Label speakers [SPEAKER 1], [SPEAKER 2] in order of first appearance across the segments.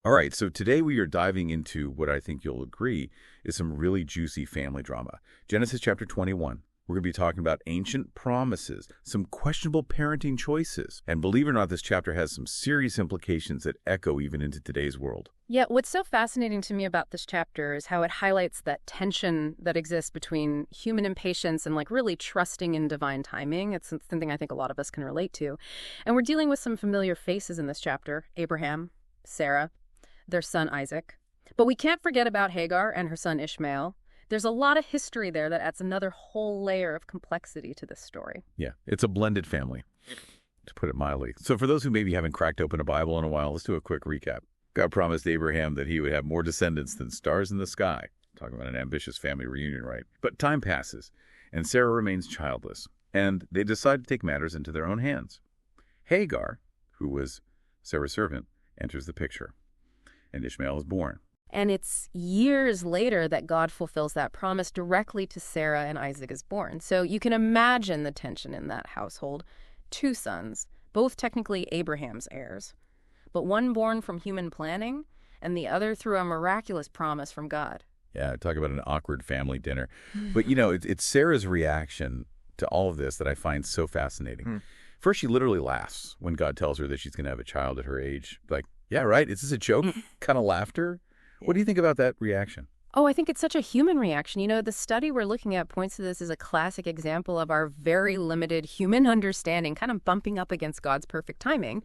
[SPEAKER 1] All right, so today we are diving into what I think you'll agree is some really juicy family drama. Genesis chapter 21. We're going to be talking about ancient promises, some questionable parenting choices, and believe it or not, this chapter has some serious implications that echo even into today's world.
[SPEAKER 2] Yeah, what's so fascinating to me about this chapter is how it highlights that tension that exists between human impatience and really trusting in divine timing. It's something I think a lot of us can relate to. And we're dealing with some familiar faces in this chapter: Abraham, Sarah, their son Isaac. But we can't forget about Hagar and her son Ishmael. There's a lot of history there that adds another whole layer of complexity to this story.
[SPEAKER 1] Yeah, it's a blended family, to put it mildly. So for those who maybe haven't cracked open a Bible in a while, let's do a quick recap. God promised Abraham that he would have more descendants than stars in the sky. Talking about an ambitious family reunion, right? But time passes, and Sarah remains childless, and they decide to take matters into their own hands. Hagar, who was Sarah's servant, enters the picture, and Ishmael is born.
[SPEAKER 2] And it's years later that God fulfills that promise directly to Sarah, and Isaac is born. So you can imagine the tension in that household. Two sons, both technically Abraham's heirs, but one born from human planning and the other through a miraculous promise from God.
[SPEAKER 1] Yeah, talk about an awkward family dinner. But, it's Sarah's reaction to all of this that I find so fascinating. First, she literally laughs when God tells her that she's going to have a child at her age. Like, yeah, right? Is this a joke? Kind of laughter? What do you think about that reaction?
[SPEAKER 2] Oh, I think it's such a human reaction. The study we're looking at points to this as a classic example of our very limited human understanding kind of bumping up against God's perfect timing.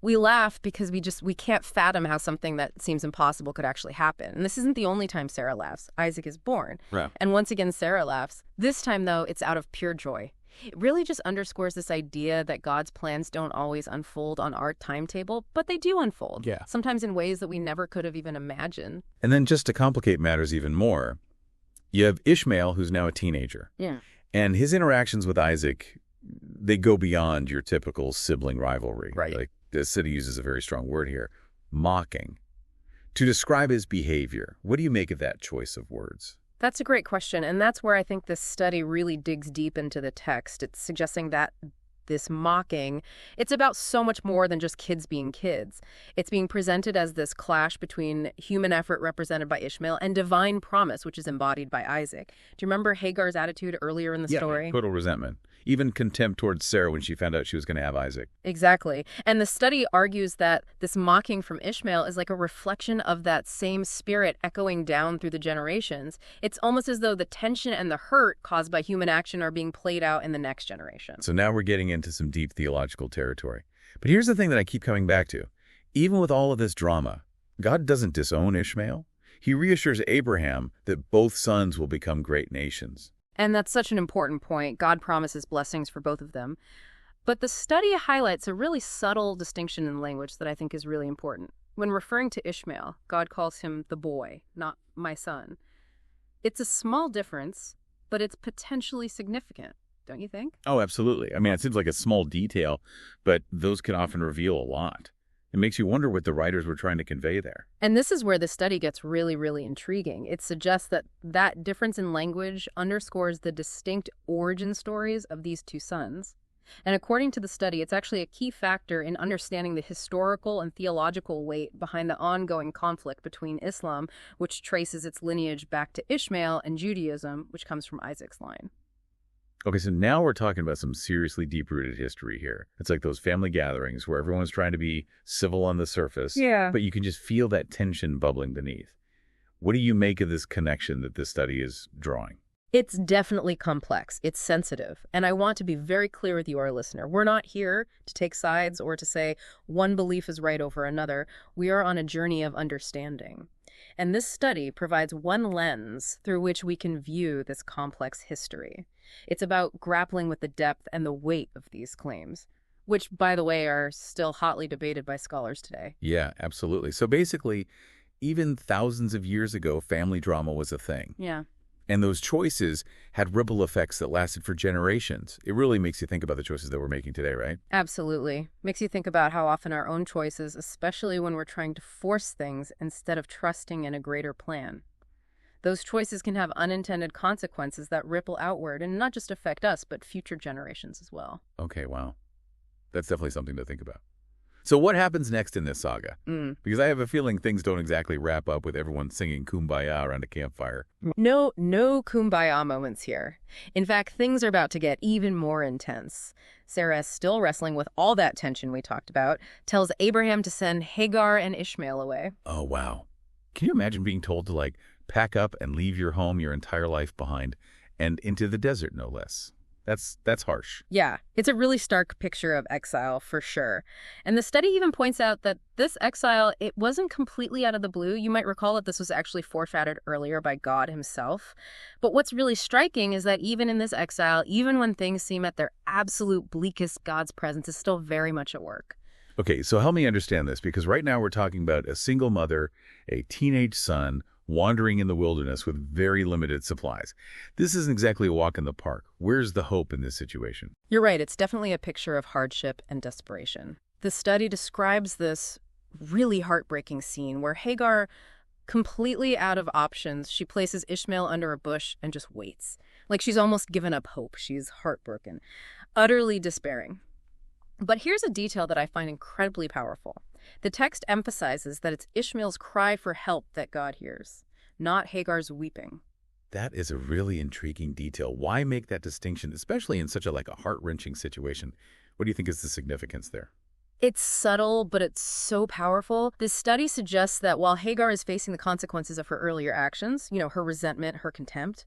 [SPEAKER 2] We laugh because we can't fathom how something that seems impossible could actually happen. And this isn't the only time Sarah laughs. Isaac is born.
[SPEAKER 1] Right.
[SPEAKER 2] And once again, Sarah laughs. This time, though, it's out of pure joy. It really just underscores this idea that God's plans don't always unfold on our timetable, but they do unfold.
[SPEAKER 1] Yeah.
[SPEAKER 2] Sometimes in ways that we never could have even imagined.
[SPEAKER 1] And then just to complicate matters even more, you have Ishmael, who's now a teenager.
[SPEAKER 2] Yeah.
[SPEAKER 1] And his interactions with Isaac, they go beyond your typical sibling rivalry.
[SPEAKER 2] Right.
[SPEAKER 1] Like, the city uses a very strong word here, mocking, to describe his behavior. What do you make of that choice of words?
[SPEAKER 2] That's a great question, and that's where I think this study really digs deep into the text. It's suggesting that this mocking, it's about so much more than just kids being kids. It's being presented as this clash between human effort represented by Ishmael and divine promise, which is embodied by Isaac. Do you remember Hagar's attitude earlier in the story?
[SPEAKER 1] Total resentment. Even contempt towards Sarah when she found out she was going to have Isaac.
[SPEAKER 2] Exactly. And the study argues that this mocking from Ishmael is like a reflection of that same spirit echoing down through the generations. It's almost as though the tension and the hurt caused by human action are being played out in the next generation.
[SPEAKER 1] So now we're getting into some deep theological territory. But here's the thing that I keep coming back to. Even with all of this drama, God doesn't disown Ishmael. He reassures Abraham that both sons will become great nations.
[SPEAKER 2] And that's such an important point. God promises blessings for both of them. But the study highlights a really subtle distinction in language that I think is really important. When referring to Ishmael, God calls him the boy, not my son. It's a small difference, but it's potentially significant, don't you think?
[SPEAKER 1] Oh, absolutely. I mean, it seems like a small detail, but those can often reveal a lot. It makes you wonder what the writers were trying to convey there.
[SPEAKER 2] And this is where the study gets really, really intriguing. It suggests that difference in language underscores the distinct origin stories of these two sons. And according to the study, it's actually a key factor in understanding the historical and theological weight behind the ongoing conflict between Islam, which traces its lineage back to Ishmael, and Judaism, which comes from Isaac's line.
[SPEAKER 1] Okay, so now we're talking about some seriously deep-rooted history here. It's like those family gatherings where everyone's trying to be civil on the surface, but you can just feel that tension bubbling beneath. What do you make of this connection that this study is drawing?
[SPEAKER 2] It's definitely complex. It's sensitive. And I want to be very clear with you, our listener. We're not here to take sides or to say one belief is right over another. We are on a journey of understanding. And this study provides one lens through which we can view this complex history. It's about grappling with the depth and the weight of these claims, which, by the way, are still hotly debated by scholars today.
[SPEAKER 1] Yeah, absolutely. So basically, even thousands of years ago, family drama was a thing.
[SPEAKER 2] Yeah.
[SPEAKER 1] And those choices had ripple effects that lasted for generations. It really makes you think about the choices that we're making today, right?
[SPEAKER 2] Absolutely. Makes you think about how often our own choices, especially when we're trying to force things instead of trusting in a greater plan. Those choices can have unintended consequences that ripple outward and not just affect us, but future generations as well.
[SPEAKER 1] Okay, wow. That's definitely something to think about. So what happens next in this saga?
[SPEAKER 2] Mm.
[SPEAKER 1] Because I have a feeling things don't exactly wrap up with everyone singing Kumbaya around a campfire.
[SPEAKER 2] No kumbaya moments here. In fact, things are about to get even more intense. Sarah, still wrestling with all that tension we talked about, tells Abraham to send Hagar and Ishmael away.
[SPEAKER 1] Oh, wow. Can you imagine being told to, like, pack up and leave your home, your entire life behind, and into the desert, no less? That's harsh.
[SPEAKER 2] Yeah, it's a really stark picture of exile for sure. And the study even points out that this exile, it wasn't completely out of the blue. You might recall that this was actually foreshadowed earlier by God himself. But what's really striking is that even in this exile, even when things seem at their absolute bleakest, God's presence is still very much at work.
[SPEAKER 1] Okay, so help me understand this, because right now we're talking about a single mother, a teenage son, wandering in the wilderness with very limited supplies. This isn't exactly a walk in the park. Where's the hope in this situation?
[SPEAKER 2] You're right, it's definitely a picture of hardship and desperation. The study describes this really heartbreaking scene where Hagar, completely out of options, she places Ishmael under a bush and just waits. Like she's almost given up hope. She's heartbroken, utterly despairing. But here's a detail that I find incredibly powerful. The text emphasizes that it's Ishmael's cry for help that God hears, not Hagar's weeping.
[SPEAKER 1] That is a really intriguing detail. Why make that distinction, especially in such a heart-wrenching situation? What do you think is the significance there?
[SPEAKER 2] It's subtle, but it's so powerful. This study suggests that while Hagar is facing the consequences of her earlier actions, her resentment, her contempt,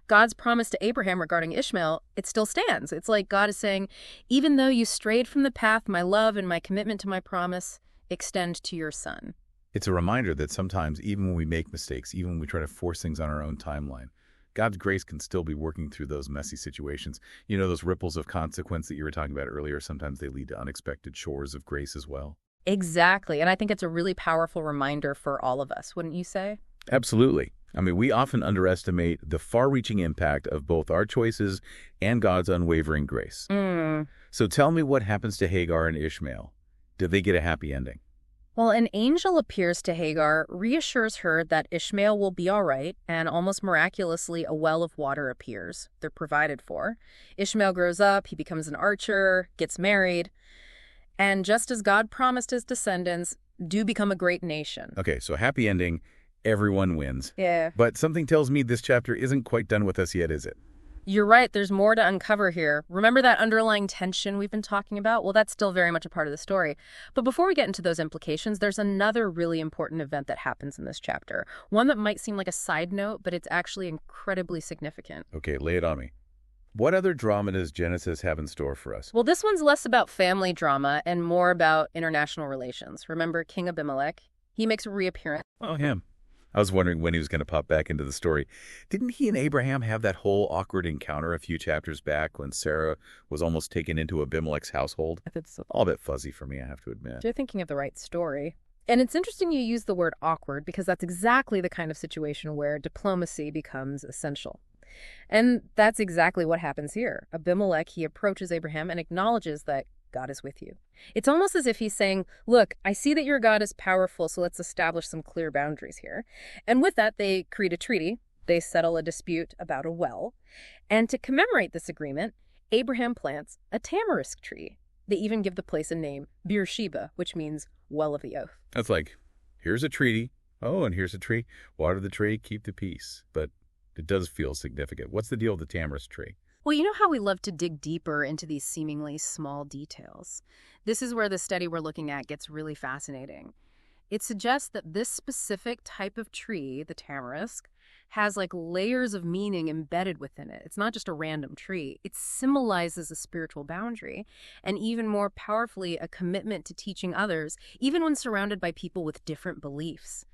[SPEAKER 2] God's promise to Abraham regarding Ishmael, it still stands. It's like God is saying, even though you strayed from the path, my love and my commitment to my promise extend to your son.
[SPEAKER 1] It's a reminder that sometimes, even when we make mistakes, even when we try to force things on our own timeline, God's grace can still be working through those messy situations. Those ripples of consequence that you were talking about earlier, sometimes they lead to unexpected shores of grace as well.
[SPEAKER 2] Exactly. And I think it's a really powerful reminder for all of us, wouldn't you say?
[SPEAKER 1] Absolutely. I mean, we often underestimate the far-reaching impact of both our choices and God's unwavering grace. So tell me what happens to Hagar and Ishmael. Did they get a happy ending?
[SPEAKER 2] Well, an angel appears to Hagar, reassures her that Ishmael will be all right, and almost miraculously a well of water appears. They're provided for. Ishmael grows up, he becomes an archer, gets married, and just as God promised his descendants, do become a great nation.
[SPEAKER 1] Okay, so happy ending, everyone wins.
[SPEAKER 2] Yeah.
[SPEAKER 1] But something tells me this chapter isn't quite done with us yet, is it?
[SPEAKER 2] You're right, there's more to uncover here. Remember that underlying tension we've been talking about? Well, that's still very much a part of the story. But before we get into those implications, there's another really important event that happens in this chapter. One that might seem like a side note, but it's actually incredibly significant.
[SPEAKER 1] Okay, lay it on me. What other drama does Genesis have in store for us?
[SPEAKER 2] Well, this one's less about family drama and more about international relations. Remember King Abimelech? He makes a reappearance.
[SPEAKER 1] Oh, him. I was wondering when he was going to pop back into the story. Didn't he and Abraham have that whole awkward encounter a few chapters back when Sarah was almost taken into Abimelech's household?
[SPEAKER 2] It's
[SPEAKER 1] All a bit fuzzy for me, I have to admit.
[SPEAKER 2] You're thinking of the right story. And it's interesting you use the word awkward because that's exactly the kind of situation where diplomacy becomes essential. And that's exactly what happens here. Abimelech, he approaches Abraham and acknowledges that God is with you. It's almost as if he's saying, look, I see that your God is powerful, so let's establish some clear boundaries here. And with that, they create a treaty. They settle a dispute about a well. And to commemorate this agreement, Abraham plants a tamarisk tree. They even give the place a name, Beersheba, which means well of the oath.
[SPEAKER 1] That's like, here's a treaty. Oh, and here's a tree. Water the tree, keep the peace. But it does feel significant. What's the deal with the tamarisk tree?
[SPEAKER 2] Well, you know how we love to dig deeper into these seemingly small details? This is where the study we're looking at gets really fascinating. It suggests that this specific type of tree, the tamarisk, has layers of meaning embedded within it. It's not just a random tree. It symbolizes a spiritual boundary, and even more powerfully, a commitment to teaching others, even when surrounded by people with different beliefs.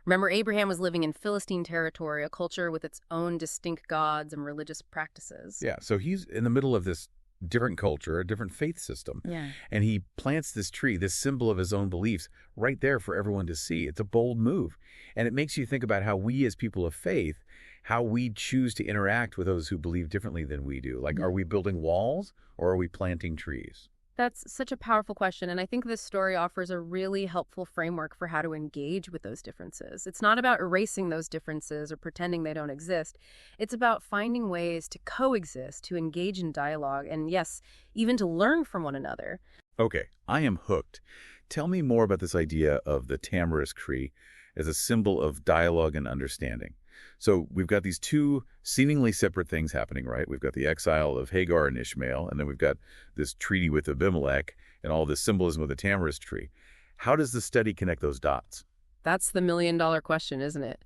[SPEAKER 2] Remember, Abraham was living in Philistine territory, a culture with its own distinct gods and religious practices.
[SPEAKER 1] Yeah, so he's in the middle of this different culture, a different faith system.
[SPEAKER 2] Yeah.
[SPEAKER 1] And he plants this tree, this symbol of his own beliefs, right there for everyone to see. It's a bold move. And it makes you think about how we as people of faith, how we choose to interact with those who believe differently than we do. Are we building walls or are we planting trees?
[SPEAKER 2] That's such a powerful question, and I think this story offers a really helpful framework for how to engage with those differences. It's not about erasing those differences or pretending they don't exist. It's about finding ways to coexist, to engage in dialogue, and yes, even to learn from one another.
[SPEAKER 1] Okay, I am hooked. Tell me more about this idea of the tamarisk tree as a symbol of dialogue and understanding. So we've got these two seemingly separate things happening, right? We've got the exile of Hagar and Ishmael, and then we've got this treaty with Abimelech and all this symbolism of the tamarisk tree. How does the study connect those dots?
[SPEAKER 2] That's the million-dollar question, isn't it?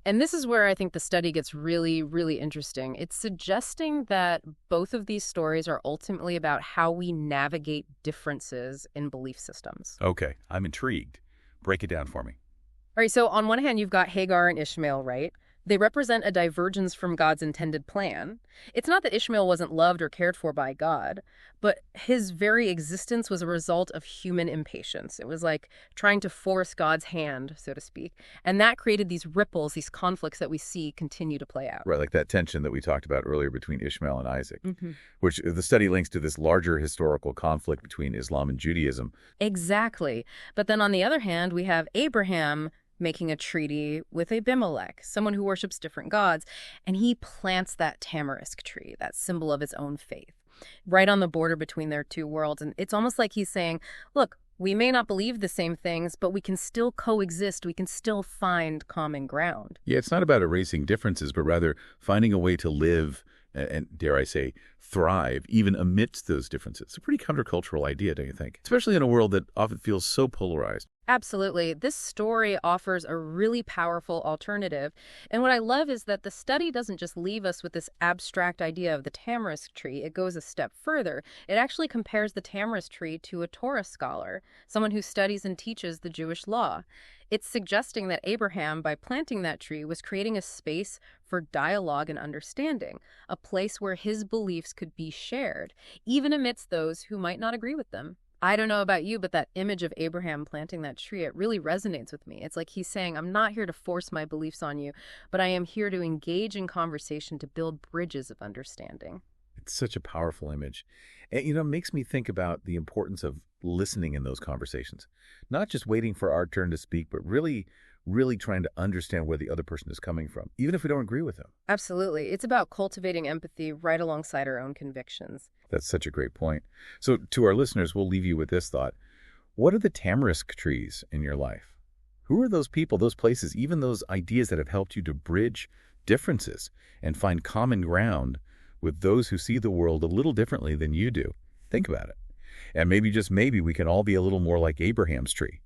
[SPEAKER 2] And this is where I think the study gets really, really interesting. It's suggesting that both of these stories are ultimately about how we navigate differences in belief systems.
[SPEAKER 1] Okay, I'm intrigued. Break it down for me.
[SPEAKER 2] All right, so on one hand, you've got Hagar and Ishmael, right? They represent a divergence from God's intended plan. It's not that Ishmael wasn't loved or cared for by God, but his very existence was a result of human impatience. It was like trying to force God's hand, so to speak. And that created these ripples, these conflicts that we see continue to play out.
[SPEAKER 1] Right, like that tension that we talked about earlier between Ishmael and Isaac,
[SPEAKER 2] Mhm.
[SPEAKER 1] which the study links to this larger historical conflict between Islam and Judaism.
[SPEAKER 2] Exactly. But then on the other hand, we have Abraham making a treaty with Abimelech, someone who worships different gods, and he plants that tamarisk tree, that symbol of his own faith, right on the border between their two worlds. And it's almost like he's saying, look, we may not believe the same things, but we can still coexist. We can still find common ground.
[SPEAKER 1] Yeah, it's not about erasing differences, but rather finding a way to live and, dare I say, thrive even amidst those differences. It's a pretty countercultural idea, don't you think? Especially in a world that often feels so polarized.
[SPEAKER 2] Absolutely. This story offers a really powerful alternative. And what I love is that the study doesn't just leave us with this abstract idea of the tamarisk tree. It goes a step further. It actually compares the tamarisk tree to a Torah scholar, someone who studies and teaches the Jewish law. It's suggesting that Abraham, by planting that tree, was creating a space for dialogue and understanding, a place where his beliefs could be shared, even amidst those who might not agree with them. I don't know about you, but that image of Abraham planting that tree, it really resonates with me. It's like he's saying, I'm not here to force my beliefs on you, but I am here to engage in conversation to build bridges of understanding.
[SPEAKER 1] It's such a powerful image. And, it makes me think about the importance of listening in those conversations. Not just waiting for our turn to speak, but really, really trying to understand where the other person is coming from, even if we don't agree with them.
[SPEAKER 2] Absolutely. It's about cultivating empathy right alongside our own convictions.
[SPEAKER 1] That's such a great point. So to our listeners, we'll leave you with this thought. What are the tamarisk trees in your life? Who are those people, those places, even those ideas that have helped you to bridge differences and find common ground with those who see the world a little differently than you do? Think about it. And maybe, just maybe, we can all be a little more like Abraham's tree,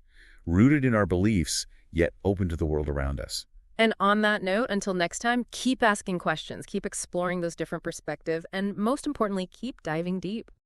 [SPEAKER 1] rooted in our beliefs, yet open to the world around us.
[SPEAKER 2] And on that note, until next time, keep asking questions, keep exploring those different perspectives, and most importantly, keep diving deep.